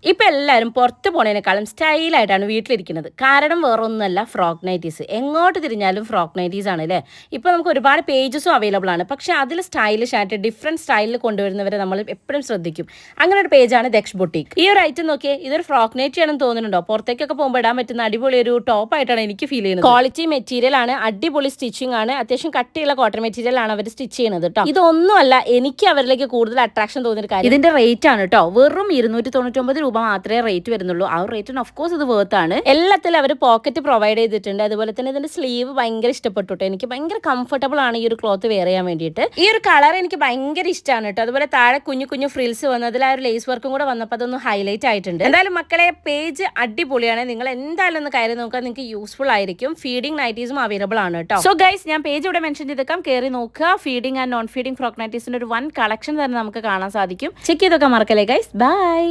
ഇപ്പം എല്ലാവരും പുറത്ത് പോണേനേക്കാളും സ്റ്റൈലായിട്ടാണ് വീട്ടിലിരിക്കുന്നത്. കാരണം വേറൊന്നുമല്ല, ഫ്രോക്ക് നൈറ്റീസ്. എങ്ങോട്ട് തിരിഞ്ഞാലും ഫ്രോക്ക് നൈറ്റീസ് ആണ് അല്ലേ. ഇപ്പോൾ നമുക്ക് ഒരുപാട് പേജസും അവൈലബിൾ ആണ്. പക്ഷേ അതിൽ സ്റ്റൈലിഷ് ആയിട്ട് ഡിഫറെൻറ്റ് സ്റ്റൈലിൽ കൊണ്ടുവരുന്നവരെ നമ്മൾ എപ്പോഴും ശ്രദ്ധിക്കും. അങ്ങനെ ഒരു പേജാണ് ദക്ഷ് ബൊട്ടീക്ക്. ഈ ഒരു ഐറ്റം നോക്കിയേ, ഇതൊരു ഫ്രോക്ക് നൈറ്റി ആണെന്ന് തോന്നുന്നുണ്ടോ? പുറത്തേക്കൊക്കെ പോകുമ്പോൾ ഇടാൻ പറ്റുന്ന അടിപൊളി ഒരു ടോപ്പായിട്ടാണ് എനിക്ക് ഫീൽ ചെയ്യുന്നത്. ക്വാളിറ്റി മെറ്റീരിയൽ ആണ്, അടിപൊളി സ്റ്റിച്ചിങ് ആണ്, അത്യാവശ്യം കട്ടിയുള്ള കോട്ടൺ മെറ്റീരിയൽ ആണ് അവർ സ്റ്റിച്ച് ചെയ്യുന്നത് കേട്ടോ. ഇതൊന്നുമല്ല എനിക്ക് അവരിലേക്ക് കൂടുതൽ അട്രാക്ഷൻ തോന്നിയൊരു കാര്യം ഇതിന്റെ റേറ്റ് ആണ് കേട്ടോ. വെറും 299 രൂപ മാത്രമേ റേറ്റ് വരുന്നുള്ളൂ. ആ ഒരു റേറ്റിന് ഓഫ് കോഴ്സ് ഇത് വർത്ത് ആണ്. എല്ലാത്തിലും അവർ പോക്കറ്റ് പ്രൊവൈഡ് ചെയ്തിട്ടുണ്ട്. അതുപോലെ തന്നെ ഇതിന്റെ സ്ലീവ് ഭയങ്കര ഇഷ്ടപ്പെട്ടു കേട്ടോ. എനിക്ക് ഭയങ്കര കംഫർട്ടബിൾ ആണ് ഈ ഒരു ക്ലോത്ത് വെയർ ചെയ്യാൻ വേണ്ടിയിട്ട്. ഈ ഒരു കളർ എനിക്ക് ഭയങ്കര ഇഷ്ടമാണ് കേട്ടോ. അതുപോലെ താഴെ കുഞ്ഞു കുഞ്ഞു ഫ്രിൽസ് വന്നു, അതിൽ ആ ഒരു ലേസ് വർക്കും കൂടെ വന്നപ്പോൾ അതൊന്ന് ഹൈലൈറ്റ് ആയിട്ടുണ്ട്. എന്തായാലും മക്കളെ, പേജ് അടിപൊളിയാണ്. നിങ്ങൾ എന്തായാലും ഒന്ന് കയറി നോക്കുക, നിങ്ങൾക്ക് യൂസ്ഫുൾ ആയിരിക്കും. ഫീഡിംഗ് നൈറ്റീസും അവൈലബിൾ ആണ് കേട്ടോ. സോ ഗൈസ്, ഞാൻ പേജ് ഇവിടെ മെൻഷൻ ചെയ്തേക്കാം, കയറി നോക്കുക. Feeding and non feeding frock നൈറ്റീസിന്റെ ഒരു വൺ കളക്ഷൻ തന്നെ നമുക്ക് കാണാൻ സാധിക്കും. ചെക്ക് ചെയ്തൊക്കെ മറക്കല്ലേ ഗൈസ്. ബൈ.